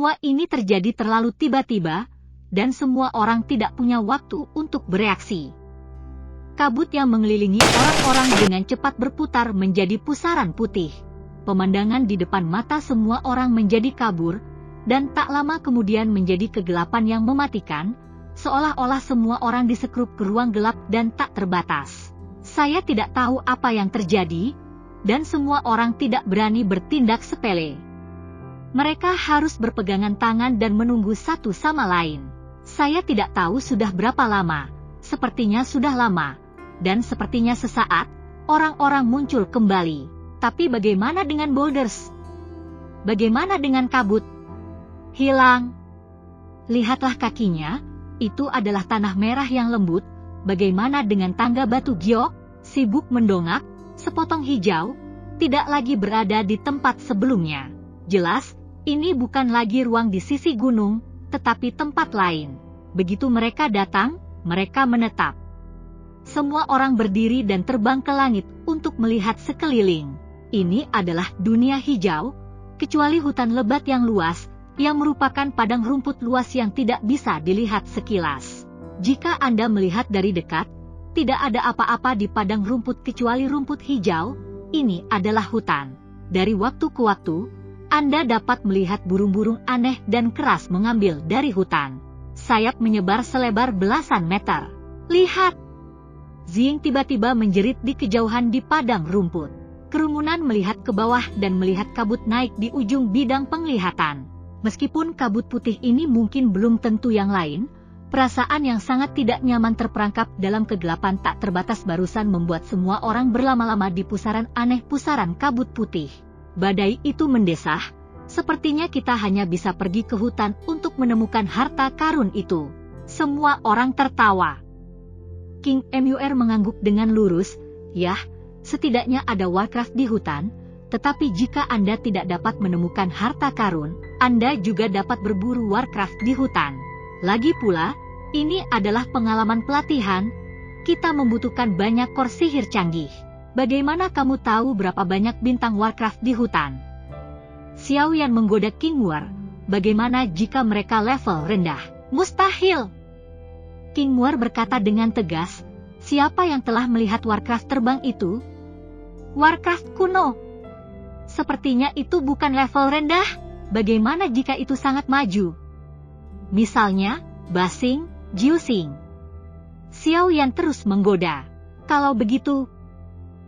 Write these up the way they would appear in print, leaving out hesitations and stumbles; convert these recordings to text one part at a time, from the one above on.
Semua ini terjadi terlalu tiba-tiba, dan semua orang tidak punya waktu untuk bereaksi. Kabut yang mengelilingi orang-orang dengan cepat berputar menjadi pusaran putih. Pemandangan di depan mata semua orang menjadi kabur, dan tak lama kemudian menjadi kegelapan yang mematikan, seolah-olah semua orang disekrup ke ruang gelap dan tak terbatas. Saya tidak tahu apa yang terjadi, dan semua orang tidak berani bertindak sepele. Mereka harus berpegangan tangan dan menunggu satu sama lain. Saya tidak tahu sudah berapa lama, sepertinya sudah lama. Dan sepertinya sesaat, orang-orang muncul kembali. Tapi bagaimana dengan boulders? Bagaimana dengan kabut? Hilang. Lihatlah kakinya, itu adalah tanah merah yang lembut. Bagaimana dengan tangga batu giok? Sibuk mendongak, sepotong hijau, tidak lagi berada di tempat sebelumnya. Jelas, ini bukan lagi ruang di sisi gunung, tetapi tempat lain. Begitu mereka datang, mereka menetap. Semua orang berdiri dan terbang ke langit untuk melihat sekeliling. Ini adalah dunia hijau, kecuali hutan lebat yang luas, yang merupakan padang rumput luas yang tidak bisa dilihat sekilas. Jika Anda melihat dari dekat, tidak ada apa-apa di padang rumput kecuali rumput hijau. Ini adalah hutan. Dari waktu ke waktu, Anda dapat melihat burung-burung aneh dan keras mengambil dari hutan. Sayap menyebar selebar belasan meter. Lihat! Zing tiba-tiba menjerit di kejauhan di padang rumput. Kerumunan melihat ke bawah dan melihat kabut naik di ujung bidang penglihatan. Meskipun kabut putih ini mungkin belum tentu yang lain, perasaan yang sangat tidak nyaman terperangkap dalam kegelapan tak terbatas barusan membuat semua orang berlama-lama di pusaran aneh pusaran kabut putih. Badai itu mendesah, sepertinya kita hanya bisa pergi ke hutan untuk menemukan harta karun itu. Semua orang tertawa. King Mur mengangguk dengan lurus, "Yah, setidaknya ada Warcraft di hutan, tetapi jika Anda tidak dapat menemukan harta karun, Anda juga dapat berburu Warcraft di hutan. Lagi pula, ini adalah pengalaman pelatihan, kita membutuhkan banyak kor sihir canggih. Bagaimana kamu tahu berapa banyak bintang Warcraft di hutan?" Xiao Yan menggoda King War, "Bagaimana jika mereka level rendah?" "Mustahil!" King War berkata dengan tegas, "Siapa yang telah melihat Warcraft terbang itu?" "Warcraft kuno." "Sepertinya itu bukan level rendah. Bagaimana jika itu sangat maju? Misalnya, Basing, Jiuxing." Xiao Yan terus menggoda. "Kalau begitu..."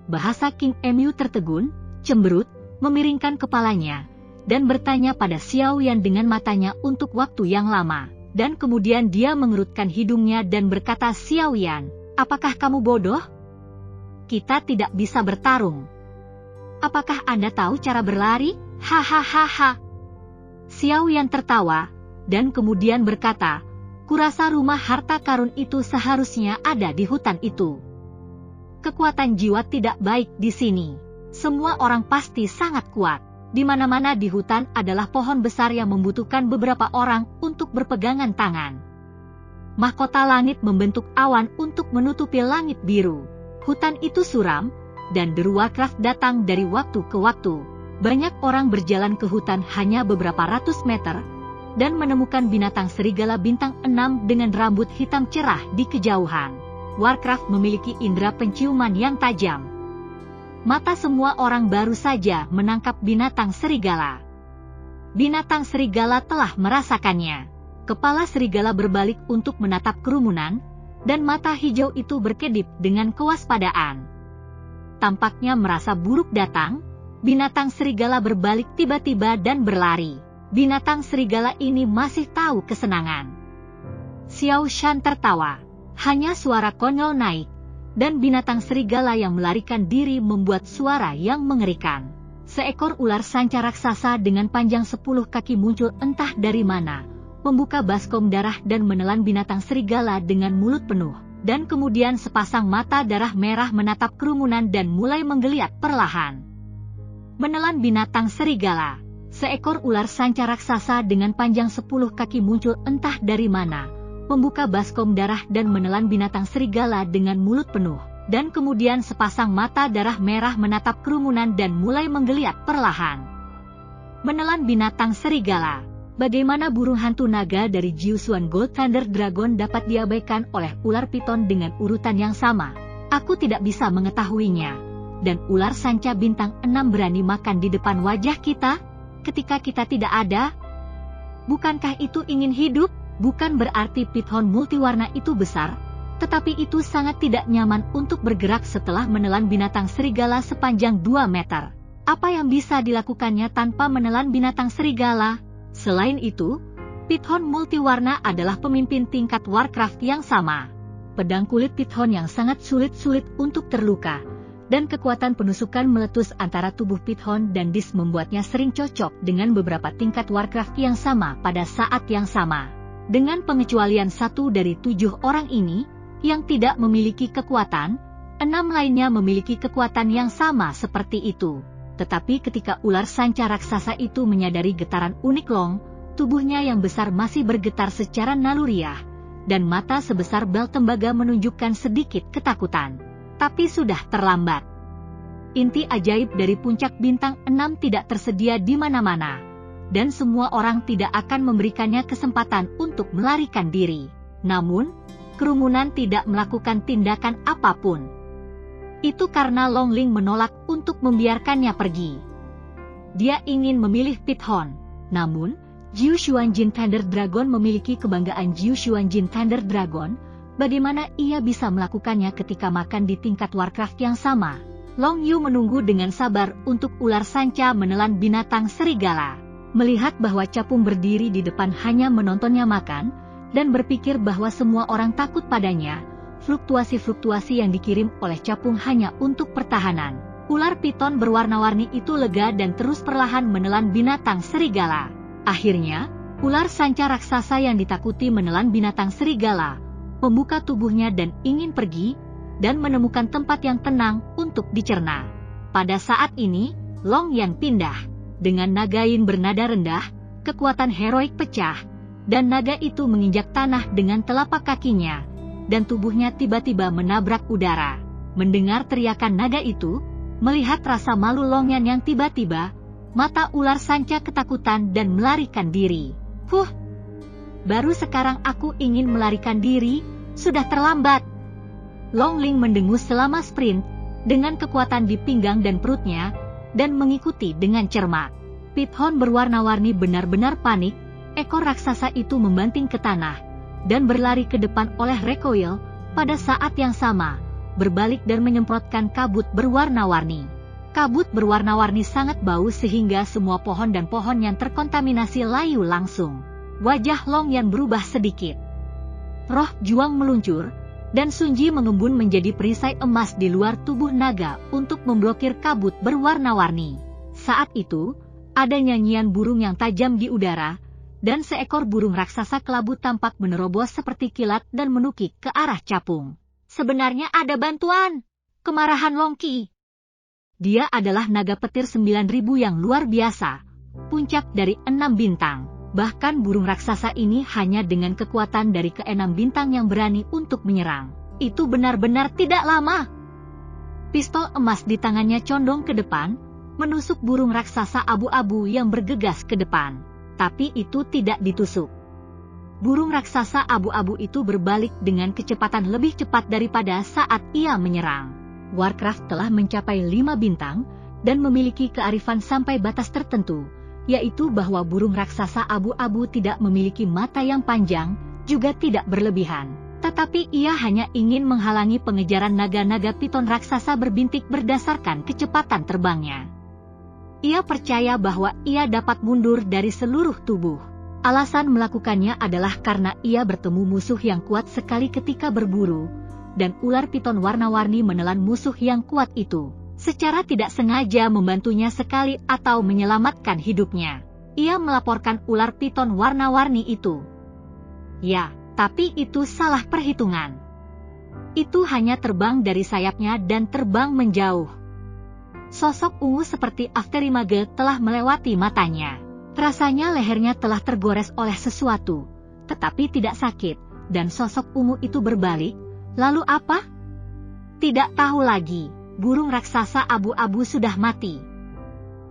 Bahasa King Mu tertegun, cemberut, memiringkan kepalanya, dan bertanya pada Xiao Yan dengan matanya untuk waktu yang lama. Dan kemudian dia mengerutkan hidungnya dan berkata, "Xiao Yan, apakah kamu bodoh? Kita tidak bisa bertarung. Apakah Anda tahu cara berlari? Hahaha." Xiao Yan tertawa, dan kemudian berkata, "Kurasa rumah harta karun itu seharusnya ada di hutan itu. Kekuatan jiwa tidak baik di sini. Semua orang pasti sangat kuat. Di mana-mana di hutan adalah pohon besar yang membutuhkan beberapa orang untuk berpegangan tangan. Mahkota langit membentuk awan untuk menutupi langit biru. Hutan itu suram, dan deru Warcraft datang dari waktu ke waktu. Banyak orang berjalan ke hutan hanya beberapa ratus meter, dan menemukan binatang serigala bintang 6 dengan rambut hitam cerah di kejauhan. Warcraft memiliki indera penciuman yang tajam. Mata semua orang baru saja menangkap binatang serigala. Binatang serigala telah merasakannya. Kepala serigala berbalik untuk menatap kerumunan, dan mata hijau itu berkedip dengan kewaspadaan. Tampaknya merasa buruk datang, binatang serigala berbalik tiba-tiba dan berlari. Binatang serigala ini masih tahu kesenangan. Xiao Shan tertawa. Hanya suara konyol naik, dan binatang serigala yang melarikan diri membuat suara yang mengerikan. Seekor ular sanca raksasa dengan panjang 10 kaki muncul entah dari mana, membuka baskom darah dan menelan binatang serigala dengan mulut penuh. Dan kemudian sepasang mata darah merah menatap kerumunan dan mulai menggeliat perlahan. Menelan binatang serigala. Seekor ular sanca raksasa dengan panjang 10 kaki muncul entah dari mana, membuka baskom darah dan menelan binatang serigala dengan mulut penuh. Dan kemudian sepasang mata darah merah menatap kerumunan dan mulai menggeliat perlahan. Menelan binatang serigala. Bagaimana burung hantu naga dari Jiusuan Gold Thunder Dragon dapat diabaikan oleh ular piton dengan urutan yang sama? Aku tidak bisa mengetahuinya. Dan ular sanca bintang 6 berani makan di depan wajah kita, ketika kita tidak ada? Bukankah itu ingin hidup? Bukan berarti piton multiwarna itu besar, tetapi itu sangat tidak nyaman untuk bergerak setelah menelan binatang serigala sepanjang 2 meter. Apa yang bisa dilakukannya tanpa menelan binatang serigala? Selain itu, piton multiwarna adalah pemimpin tingkat Warcraft yang sama. Pedang kulit piton yang sangat sulit untuk terluka, dan kekuatan penusukan meletus antara tubuh piton dan dis membuatnya sering cocok dengan beberapa tingkat Warcraft yang sama pada saat yang sama. Dengan pengecualian 1 dari 7 orang ini, yang tidak memiliki kekuatan, 6 lainnya memiliki kekuatan yang sama seperti itu. Tetapi ketika ular sanca raksasa itu menyadari getaran unik Long, tubuhnya yang besar masih bergetar secara naluriah, dan mata sebesar bel tembaga menunjukkan sedikit ketakutan. Tapi sudah terlambat. Inti ajaib dari puncak bintang 6 tidak tersedia di mana-mana, dan semua orang tidak akan memberikannya kesempatan untuk melarikan diri. Namun, kerumunan tidak melakukan tindakan apapun. Itu karena Longling menolak untuk membiarkannya pergi. Dia ingin memilih piton. Namun, Jiushuan Jin Thunder Dragon memiliki kebanggaan Jiushuan Jin Thunder Dragon. Bagaimana ia bisa melakukannya ketika makan di tingkat Warcraft yang sama? Long Yu menunggu dengan sabar untuk ular sanca menelan binatang serigala. Melihat bahwa capung berdiri di depan hanya menontonnya makan, dan berpikir bahwa semua orang takut padanya, fluktuasi-fluktuasi yang dikirim oleh capung hanya untuk pertahanan. Ular piton berwarna-warni itu lega dan terus perlahan menelan binatang serigala. Akhirnya, ular sanca raksasa yang ditakuti menelan binatang serigala, membuka tubuhnya dan ingin pergi, dan menemukan tempat yang tenang untuk dicerna. Pada saat ini, Long Yan pindah. Dengan nagain bernada rendah, kekuatan heroik pecah, dan naga itu menginjak tanah dengan telapak kakinya, dan tubuhnya tiba-tiba menabrak udara. Mendengar teriakan naga itu, melihat rasa malu Long Yan yang tiba-tiba, mata ular sanca ketakutan dan melarikan diri. Baru sekarang aku ingin melarikan diri, sudah terlambat. Longling mendengus selama sprint, dengan kekuatan di pinggang dan perutnya, dan mengikuti dengan cermat. Piton berwarna-warni benar-benar panik, ekor raksasa itu membanting ke tanah, dan berlari ke depan oleh recoil, pada saat yang sama, berbalik dan menyemprotkan kabut berwarna-warni. Kabut berwarna-warni sangat bau sehingga semua pohon dan pohon yang terkontaminasi layu langsung. Wajah Long Yan berubah sedikit. Roh juang meluncur, dan Sunji mengembun menjadi perisai emas di luar tubuh naga untuk memblokir kabut berwarna-warni. Saat itu, ada nyanyian burung yang tajam di udara, dan seekor burung raksasa kelabu tampak menerobos seperti kilat dan menukik ke arah capung. Sebenarnya ada bantuan. Kemarahan Longki. Dia adalah naga petir 9.000 yang luar biasa, puncak dari 6 bintang. Bahkan burung raksasa ini hanya dengan kekuatan dari ke-6 bintang yang berani untuk menyerang. Itu benar-benar tidak lama. Pistol emas di tangannya condong ke depan, menusuk burung raksasa abu-abu yang bergegas ke depan. Tapi itu tidak ditusuk. Burung raksasa abu-abu itu berbalik dengan kecepatan lebih cepat daripada saat ia menyerang. Warcraft telah mencapai 5 bintang, dan memiliki kearifan sampai batas tertentu, yaitu bahwa burung raksasa abu-abu tidak memiliki mata yang panjang, juga tidak berlebihan. Tetapi ia hanya ingin menghalangi pengejaran naga-naga piton raksasa berbintik berdasarkan kecepatan terbangnya. Ia percaya bahwa ia dapat mundur dari seluruh tubuh. Alasan melakukannya adalah karena ia bertemu musuh yang kuat sekali ketika berburu, dan ular piton warna-warni menelan musuh yang kuat itu. Secara tidak sengaja membantunya sekali atau menyelamatkan hidupnya. Ia melaporkan ular piton warna-warni itu. Ya, tapi itu salah perhitungan. Itu hanya terbang dari sayapnya dan terbang menjauh. Sosok ungu seperti Afterimage telah melewati matanya. Rasanya lehernya telah tergores oleh sesuatu, tetapi tidak sakit, dan sosok ungu itu berbalik. Lalu apa? Tidak tahu lagi. Burung raksasa abu-abu sudah mati.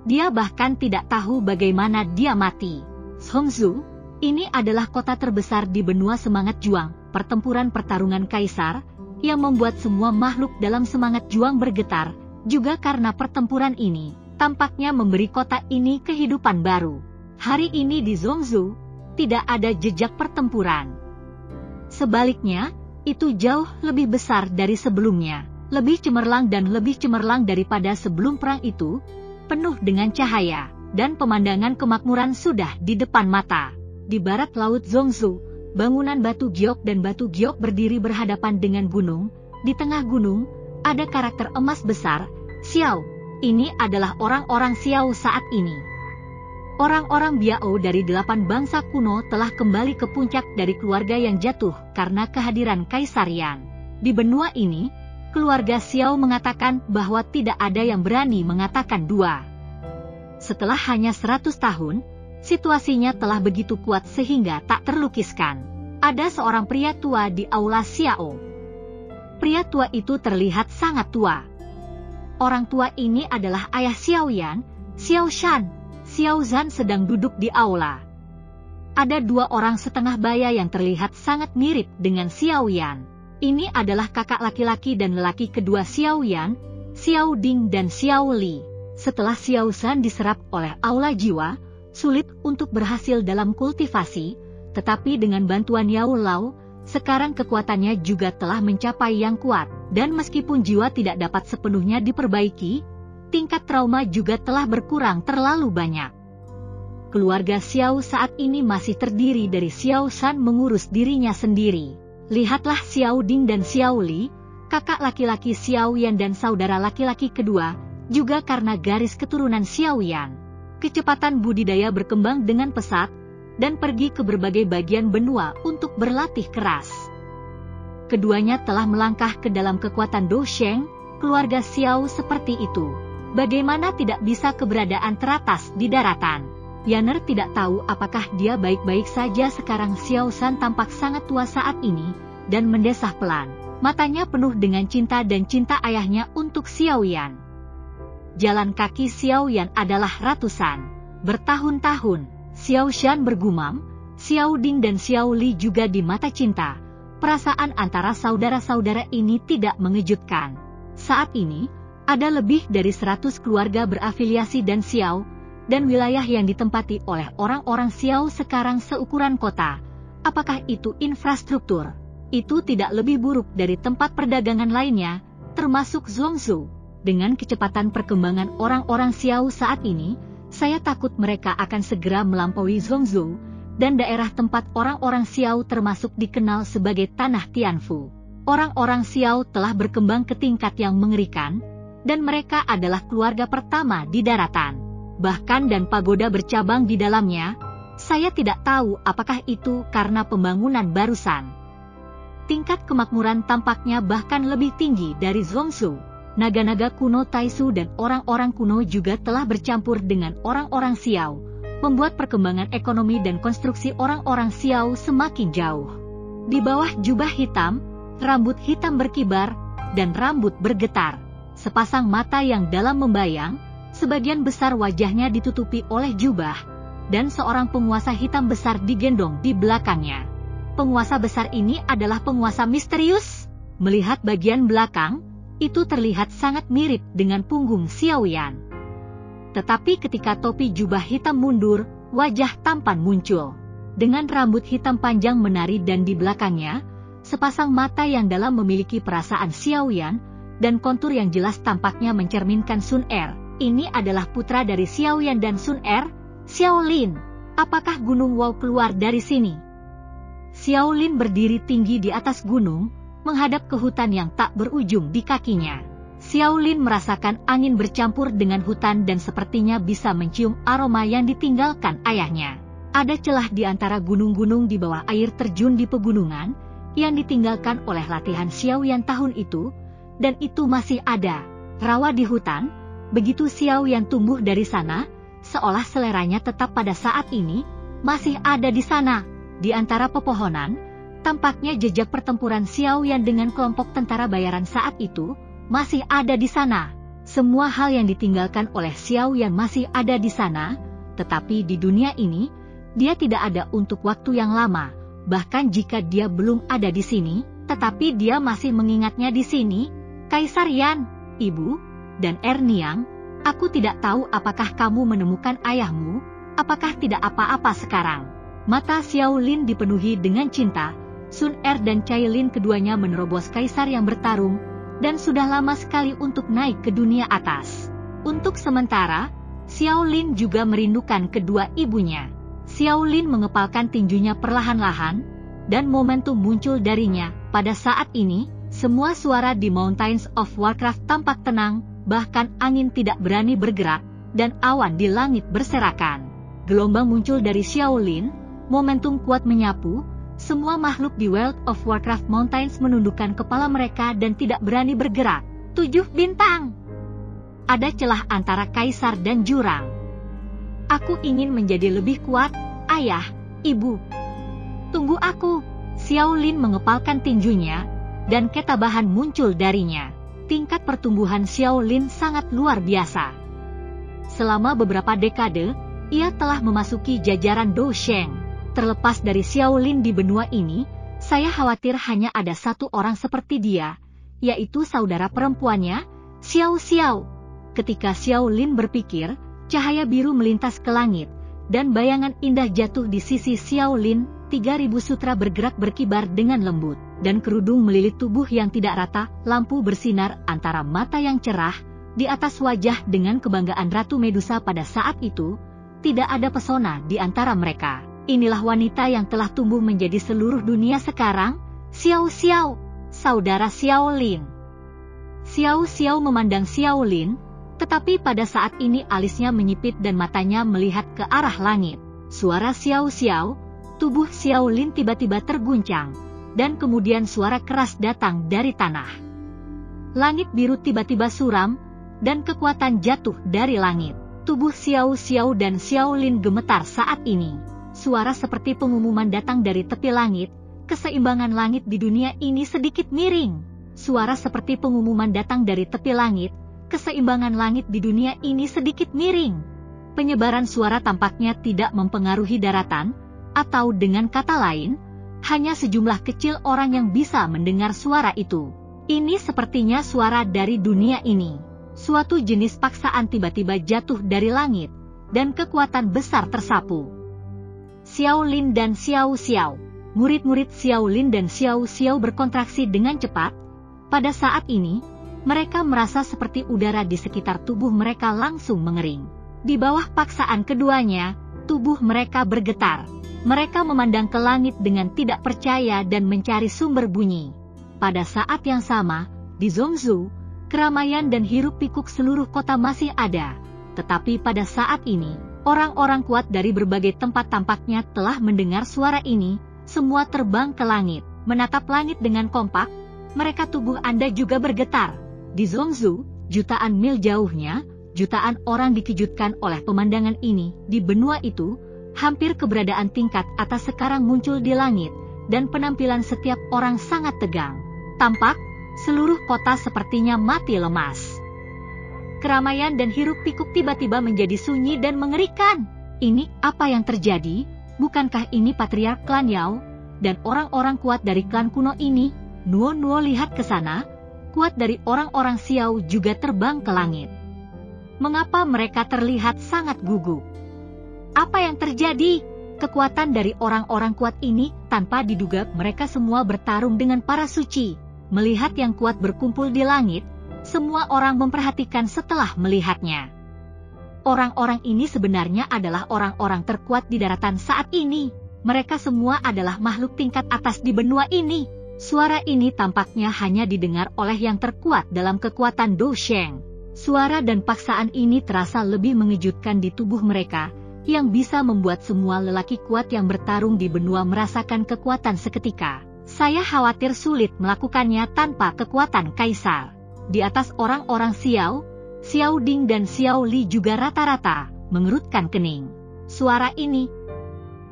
Dia bahkan tidak tahu bagaimana dia mati. Zhongzhou, ini adalah kota terbesar di benua semangat juang, pertempuran pertarungan kaisar, yang membuat semua makhluk dalam semangat juang bergetar, juga karena pertempuran ini, tampaknya memberi kota ini kehidupan baru. Hari ini di Zhongzhou, tidak ada jejak pertempuran. Sebaliknya, itu jauh lebih besar dari sebelumnya, lebih cemerlang dan lebih cemerlang daripada sebelum perang itu, penuh dengan cahaya, dan pemandangan kemakmuran sudah di depan mata. Di barat laut Zhongzhou, bangunan batu giok dan batu giok berdiri berhadapan dengan gunung. Di tengah gunung, ada karakter emas besar, Xiao. Ini adalah orang-orang Xiao saat ini. Orang-orang Biao dari 8 bangsa kuno telah kembali ke puncak dari keluarga yang jatuh karena kehadiran Kaisar Yan. Di benua ini, keluarga Xiao mengatakan bahwa tidak ada yang berani mengatakan dua. Setelah hanya 100 tahun, situasinya telah begitu kuat sehingga tak terlukiskan. Ada seorang pria tua di aula Xiao. Pria tua itu terlihat sangat tua. Orang tua ini adalah ayah Xiao Yan, Xiao Shan. Xiao Zhan sedang duduk di aula. Ada 2 orang setengah baya yang terlihat sangat mirip dengan Xiao Yan. Ini adalah kakak laki-laki dan lelaki kedua Xiao Yan, Xiao Ding dan Xiao Li. Setelah Xiao Zhan diserap oleh aula jiwa, sulit untuk berhasil dalam kultivasi, tetapi dengan bantuan Yao Lao, sekarang kekuatannya juga telah mencapai yang kuat, dan meskipun jiwa tidak dapat sepenuhnya diperbaiki, tingkat trauma juga telah berkurang terlalu banyak. Keluarga Xiao saat ini masih terdiri dari Xiao Shan mengurus dirinya sendiri. Lihatlah Xiao Ding dan Xiao Li, kakak laki-laki Xiao Yan dan saudara laki-laki kedua, juga karena garis keturunan Xiao Yan. Kecepatan budidaya berkembang dengan pesat, dan pergi ke berbagai bagian benua untuk berlatih keras. Keduanya telah melangkah ke dalam kekuatan Dosheng, keluarga Xiao seperti itu. Bagaimana tidak bisa keberadaan teratas di daratan? Yaner tidak tahu apakah dia baik-baik saja sekarang. Xiao Shan tampak sangat tua saat ini, dan mendesah pelan. Matanya penuh dengan cinta dan cinta ayahnya untuk Xiao Yan. Jalan kaki Xiao Yan adalah ratusan, bertahun-tahun. Xiao Shan bergumam, Xiao Ding dan Xiao Li juga di mata cinta. Perasaan antara saudara-saudara ini tidak mengejutkan. Saat ini, ada lebih dari 100 keluarga berafiliasi dan Xiao, dan wilayah yang ditempati oleh orang-orang Xiao sekarang seukuran kota. Apakah itu infrastruktur? Itu tidak lebih buruk dari tempat perdagangan lainnya, termasuk Zhongzhou. Dengan kecepatan perkembangan orang-orang Xiao saat ini, saya takut mereka akan segera melampaui Zhongzhou, dan daerah tempat orang-orang Xiao termasuk dikenal sebagai Tanah Tianfu. Orang-orang Xiao telah berkembang ke tingkat yang mengerikan, dan mereka adalah keluarga pertama di daratan. Bahkan dan pagoda bercabang di dalamnya. Saya tidak tahu apakah itu karena pembangunan barusan. Tingkat kemakmuran tampaknya bahkan lebih tinggi dari Zhongzhou. Naga-naga kuno Taisu dan orang-orang kuno juga telah bercampur dengan orang-orang Xiao, membuat perkembangan ekonomi dan konstruksi orang-orang Xiao semakin jauh. Di bawah jubah hitam, rambut hitam berkibar, dan rambut bergetar. Sepasang mata yang dalam membayang, sebagian besar wajahnya ditutupi oleh jubah, dan seorang penguasa hitam besar digendong di belakangnya. Penguasa besar ini adalah penguasa misterius. Melihat bagian belakang, itu terlihat sangat mirip dengan punggung Xiao Yan. Tetapi ketika topi jubah hitam mundur, wajah tampan muncul. Dengan rambut hitam panjang menari dan di belakangnya, sepasang mata yang dalam memiliki perasaan Xiao Yan, dan kontur yang jelas tampaknya mencerminkan Sun Er. Ini adalah putra dari Xiao Yan dan Sun Er, Xiao Lin. Apakah Gunung Wow keluar dari sini? Xiao Lin berdiri tinggi di atas gunung, menghadap ke hutan yang tak berujung di kakinya. Xiao Lin merasakan angin bercampur dengan hutan dan sepertinya bisa mencium aroma yang ditinggalkan ayahnya. Ada celah di antara gunung-gunung di bawah air terjun di pegunungan, yang ditinggalkan oleh latihan Xiao Yan tahun itu, dan itu masih ada. Rawa di hutan, begitu Xiao Yan tumbuh dari sana, seolah seleranya tetap pada saat ini, masih ada di sana. Di antara pepohonan, tampaknya jejak pertempuran Xiao Yan dengan kelompok tentara bayaran saat itu, masih ada di sana. Semua hal yang ditinggalkan oleh Xiao Yan masih ada di sana, tetapi di dunia ini, Dia tidak ada untuk waktu yang lama, bahkan jika dia belum ada di sini, tetapi dia masih mengingatnya di sini. Kaisar Yan, Ibu, dan Erniang, aku tidak tahu apakah kamu menemukan ayahmu, apakah tidak apa-apa sekarang. Mata Xiao Lin dipenuhi dengan cinta. Sun Er dan Cailin keduanya menerobos kaisar yang bertarung, dan sudah lama sekali untuk naik ke dunia atas. Untuk sementara, Xiao Lin juga merindukan kedua ibunya. Xiao Lin mengepalkan tinjunya perlahan-lahan, dan momentum muncul darinya. Pada saat ini, semua suara di Mountains of Warcraft tampak tenang, bahkan angin tidak berani bergerak, dan awan di langit berserakan. Gelombang muncul dari Xiao Lin, momentum kuat menyapu. Semua makhluk di World of Warcraft Mountains menundukkan kepala mereka dan tidak berani bergerak. 7 bintang. Ada celah antara kaisar dan jurang. Aku ingin menjadi lebih kuat, ayah, ibu. Tunggu aku. Xiao Lin mengepalkan tinjunya, dan ketabahan muncul darinya. Tingkat pertumbuhan Xiao Lin sangat luar biasa. Selama beberapa dekade, ia telah memasuki jajaran Dou Sheng. Terlepas dari Xiao Lin di benua ini, saya khawatir hanya ada satu orang seperti dia, yaitu saudara perempuannya, Xiao Xiao. Ketika Xiao Lin berpikir, cahaya biru melintas ke langit, dan bayangan indah jatuh di sisi Xiao Lin. 3000 sutra bergerak berkibar dengan lembut, dan kerudung melilit tubuh yang tidak rata. Lampu bersinar antara mata yang cerah, di atas wajah dengan kebanggaan Ratu Medusa pada saat itu. Tidak ada pesona di antara mereka. Inilah wanita yang telah tumbuh menjadi seluruh dunia sekarang, Xiao Xiao, saudara Xiao Lin. Xiao Xiao memandang Xiao Lin, tetapi pada saat ini alisnya menyipit dan matanya melihat ke arah langit. Suara Xiao Xiao, tubuh Xiao Lin tiba-tiba terguncang, dan kemudian suara keras datang dari tanah. Langit biru tiba-tiba suram, dan kekuatan jatuh dari langit. Tubuh Xiao Xiao dan Xiao Lin gemetar saat ini. Suara seperti pengumuman datang dari tepi langit, keseimbangan langit di dunia ini sedikit miring. Suara seperti pengumuman datang dari tepi langit, keseimbangan langit di dunia ini sedikit miring. Penyebaran suara tampaknya tidak mempengaruhi daratan, atau dengan kata lain, hanya sejumlah kecil orang yang bisa mendengar suara itu. Ini sepertinya suara dari dunia ini. Suatu jenis paksaan tiba-tiba jatuh dari langit, dan kekuatan besar tersapu. Xiao Lin dan Xiao Xiao. Murid-murid Xiao Lin dan Xiao Xiao berkontraksi dengan cepat. Pada saat ini, mereka merasa seperti udara di sekitar tubuh mereka langsung mengering. Di bawah paksaan keduanya, tubuh mereka bergetar. Mereka memandang ke langit dengan tidak percaya dan mencari sumber bunyi. Pada saat yang sama, di Zhongzhou, keramaian dan hiruk-pikuk seluruh kota masih ada. Tetapi pada saat ini, orang-orang kuat dari berbagai tempat tampaknya telah mendengar suara ini. Semua terbang ke langit, menatap langit dengan kompak. Mereka tubuh Anda juga bergetar. Di Zhongzhou, jutaan mil jauhnya, jutaan orang dikejutkan oleh pemandangan ini. Di benua itu, hampir keberadaan tingkat atas sekarang muncul di langit, dan penampilan setiap orang sangat tegang. Tampak, seluruh kota sepertinya mati lemas. Keramaian dan hiruk-pikuk tiba-tiba menjadi sunyi dan mengerikan. Ini apa yang terjadi? Bukankah ini patriark klan Yao, dan orang-orang kuat dari klan kuno ini? Nuo lihat ke sana, kuat dari orang-orang Xiao juga terbang ke langit. Mengapa mereka terlihat sangat gugup? Apa yang terjadi? Kekuatan dari orang-orang kuat ini, tanpa diduga mereka semua bertarung dengan para suci. Melihat yang kuat berkumpul di langit, semua orang memperhatikan setelah melihatnya. Orang-orang ini sebenarnya adalah orang-orang terkuat di daratan saat ini. Mereka semua adalah makhluk tingkat atas di benua ini. Suara ini tampaknya hanya didengar oleh yang terkuat dalam kekuatan Dou Sheng. Suara dan paksaan ini terasa lebih mengejutkan di tubuh mereka, yang bisa membuat semua lelaki kuat yang bertarung di benua merasakan kekuatan seketika. Saya khawatir sulit melakukannya tanpa kekuatan kaisar. Di atas orang-orang Xiao, Xiao Ding dan Xiao Li juga rata-rata mengerutkan kening. Suara ini,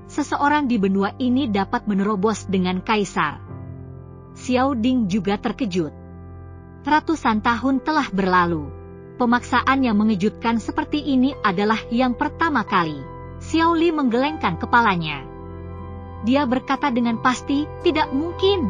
seseorang di benua ini dapat menerobos dengan kaisar. Xiao Ding juga terkejut. Ratusan tahun telah berlalu. Pemaksaan yang mengejutkan seperti ini adalah yang pertama kali. Xiao Li menggelengkan kepalanya. Dia berkata dengan pasti, tidak mungkin.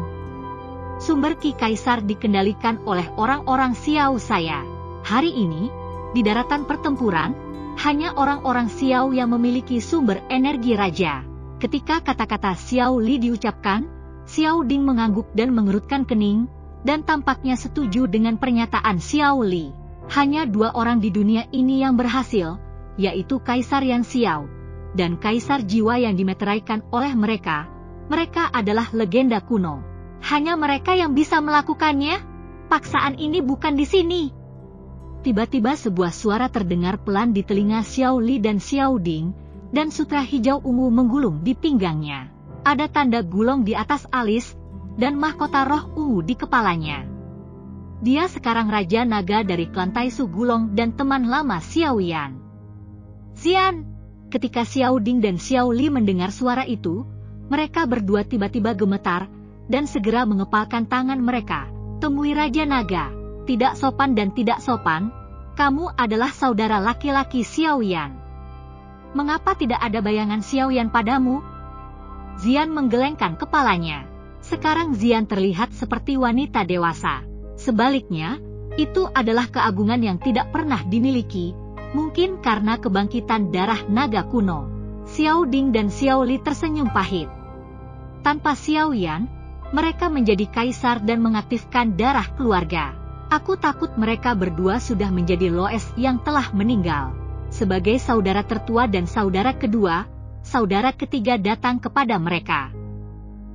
Sumber Ki Kaisar dikendalikan oleh orang-orang Xiao saya. Hari ini, di daratan pertempuran, hanya orang-orang Xiao yang memiliki sumber energi raja. Ketika kata-kata Xiao Li diucapkan, Xiao Ding mengangguk dan mengerutkan kening, dan tampaknya setuju dengan pernyataan Xiao Li. Hanya 2 orang di dunia ini yang berhasil, yaitu Kaisar Yan Xiao dan Kaisar Jiwa yang dimeteraikan oleh mereka. Mereka adalah legenda kuno. Hanya mereka yang bisa melakukannya. Paksaan ini bukan di sini. Tiba-tiba sebuah suara terdengar pelan di telinga Xiao Li dan Xiao Ding, dan sutra hijau ungu menggulung di pinggangnya. Ada tanda gulung di atas alis, dan mahkota roh ungu di kepalanya. Dia sekarang Raja Naga dari klan Taisu Gulong dan teman lama Xiao Yan. Xian! Ketika Xiao Ding dan Xiao Li mendengar suara itu, mereka berdua tiba-tiba gemetar, dan segera mengepalkan tangan mereka. Temui Raja Naga. Tidak sopan dan tidak sopan, kamu adalah saudara laki-laki Xiao Yan. Mengapa tidak ada bayangan Xiao Yan padamu? Xian menggelengkan kepalanya. Sekarang Xian terlihat seperti wanita dewasa. Sebaliknya, itu adalah keagungan yang tidak pernah dimiliki, mungkin karena kebangkitan darah naga kuno. Xiao Ding dan Xiao Li tersenyum pahit. Tanpa Xiao Yan, mereka menjadi kaisar dan mengaktifkan darah keluarga. Aku takut mereka berdua sudah menjadi Loes yang telah meninggal. Sebagai saudara tertua dan saudara kedua, saudara ketiga datang kepada mereka.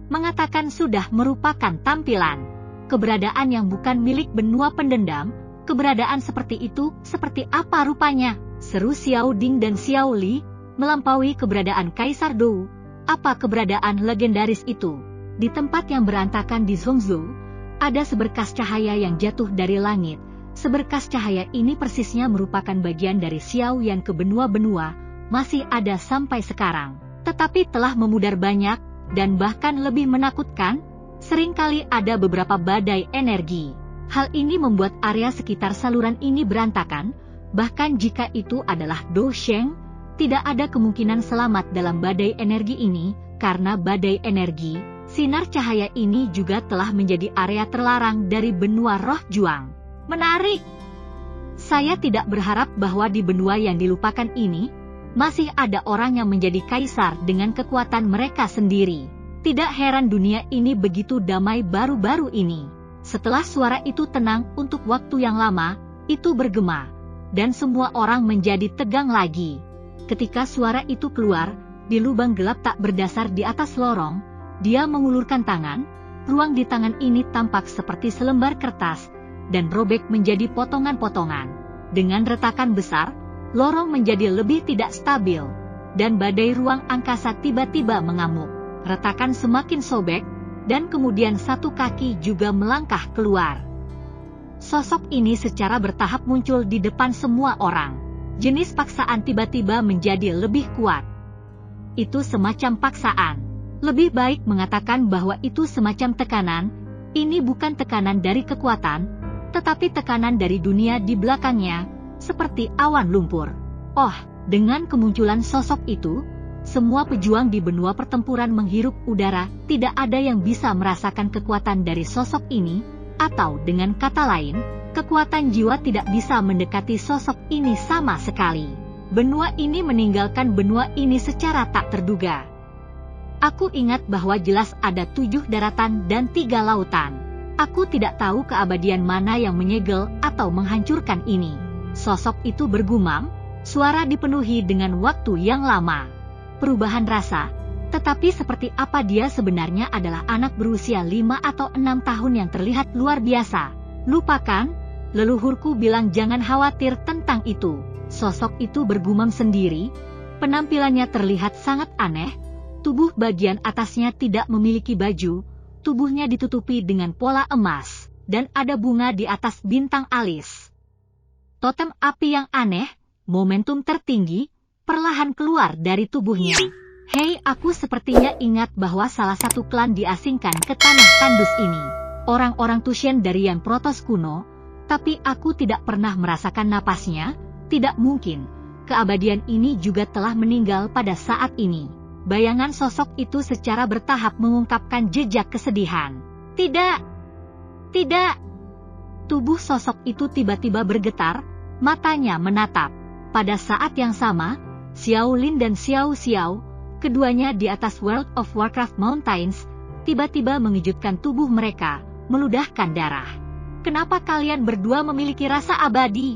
Mengatakan sudah merupakan tampilan. Keberadaan yang bukan milik benua pendendam, keberadaan seperti itu, seperti apa rupanya? Seru Xiao Ding dan Xiao Li, melampaui keberadaan Kaisar Dou. Apa keberadaan legendaris itu? Di tempat yang berantakan di Zhongzhou, ada seberkas cahaya yang jatuh dari langit. Seberkas cahaya ini persisnya merupakan bagian dari Xiao Yan ke benua-benua, masih ada sampai sekarang. Tetapi telah memudar banyak, dan bahkan lebih menakutkan, seringkali ada beberapa badai energi. Hal ini membuat area sekitar saluran ini berantakan, bahkan jika itu adalah Do Sheng, tidak ada kemungkinan selamat dalam badai energi ini, karena badai energi, sinar cahaya ini juga telah menjadi area terlarang dari benua roh juang. Menarik! Saya tidak berharap bahwa di benua yang dilupakan ini, masih ada orang yang menjadi kaisar dengan kekuatan mereka sendiri. Tidak heran dunia ini begitu damai baru-baru ini. Setelah suara itu tenang untuk waktu yang lama, itu bergema, dan semua orang menjadi tegang lagi. Ketika suara itu keluar, di lubang gelap tak berdasar di atas lorong, dia mengulurkan tangan, ruang di tangan ini tampak seperti selembar kertas, dan robek menjadi potongan-potongan. Dengan retakan besar, lorong menjadi lebih tidak stabil, dan badai ruang angkasa tiba-tiba mengamuk. Retakan semakin sobek, dan kemudian satu kaki juga melangkah keluar. Sosok ini secara bertahap muncul di depan semua orang. Jenis paksaan tiba-tiba menjadi lebih kuat. Itu semacam paksaan. Lebih baik mengatakan bahwa itu semacam tekanan. Ini bukan tekanan dari kekuatan, tetapi tekanan dari dunia di belakangnya, seperti awan lumpur. Oh, dengan kemunculan sosok itu, semua pejuang di benua pertempuran menghirup udara, tidak ada yang bisa merasakan kekuatan dari sosok ini, atau dengan kata lain, kekuatan jiwa tidak bisa mendekati sosok ini sama sekali. Benua ini meninggalkan benua ini secara tak terduga. Aku ingat bahwa jelas ada 7 daratan dan 3 lautan. Aku tidak tahu keabadian mana yang menyegel atau menghancurkan ini. Sosok itu bergumam, suara dipenuhi dengan waktu yang lama. Perubahan rasa, tetapi seperti apa dia sebenarnya adalah anak berusia 5 atau 6 tahun yang terlihat luar biasa. Lupakan, leluhurku bilang jangan khawatir tentang itu. Sosok itu bergumam sendiri, penampilannya terlihat sangat aneh, tubuh bagian atasnya tidak memiliki baju, tubuhnya ditutupi dengan pola emas, dan ada bunga di atas bintang alis. Totem api yang aneh, momentum tertinggi, perlahan keluar dari tubuhnya. Hei, aku sepertinya ingat bahwa salah satu klan diasingkan ke tanah tandus ini. Orang-orang Tushen dari Yan Protos kuno, tapi aku tidak pernah merasakan napasnya. Tidak mungkin, keabadian ini juga telah meninggal pada saat ini. Bayangan sosok itu secara bertahap mengungkapkan jejak kesedihan. Tidak! Tidak! Tubuh sosok itu tiba-tiba bergetar, matanya menatap. Pada saat yang sama, Xiao Lin dan Xiao Xiao, keduanya di atas World of Warcraft Mountains, tiba-tiba mengejutkan tubuh mereka, meludahkan darah. Kenapa kalian berdua memiliki rasa abadi?